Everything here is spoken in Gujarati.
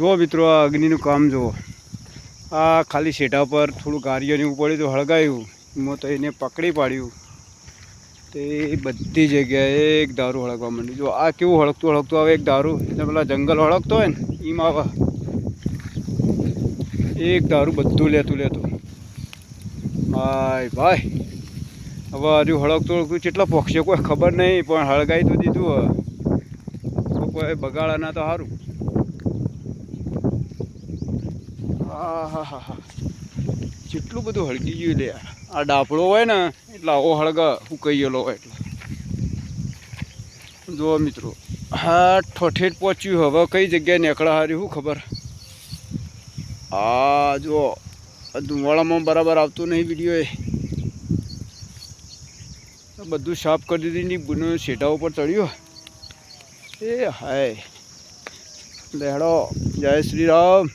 જો મિત્રો આ અગ્નિનું કામ જુઓ. આ ખાલી શેઢા પર થોડું ગારિયો એવું પડ્યું તો હળગાયું, એમાં તો એને પકડી પાડ્યું તે બધી જગ્યાએ એક દારૂ હળગવા માંડ્યું. જો આ કેવું હળગતું આવે એક દારૂ, એટલે પેલા જંગલ હળગતો હોય ને એમ આવે એક દારૂ બધું લેતું. ભાઈ હવે હજુ હળગતું કેટલા પક્ષીઓ કોઈ ખબર નહીં, પણ હળગાઈ તો દીધું. કોઈ બગાડા ના તો સારું. હા જેટલું બધું હળગી ગયું લે. આ ડાપડો હોય ને એટલે આવો હળગા ઉકાઈયેલો હોય એટલે. જુઓ મિત્રો, હા ઠઠેઠ પહોંચ્યું. હવે કઈ જગ્યાએ નીકળા હારી શું ખબર. હા જુઓ ધુવાળામાં બરાબર આવતું નહીં વિડીયો. બધું સાફ કરી દીધી બુનો શેઢા ઉપર ચડ્યો. એ હાય લેડો, જય શ્રી રામ.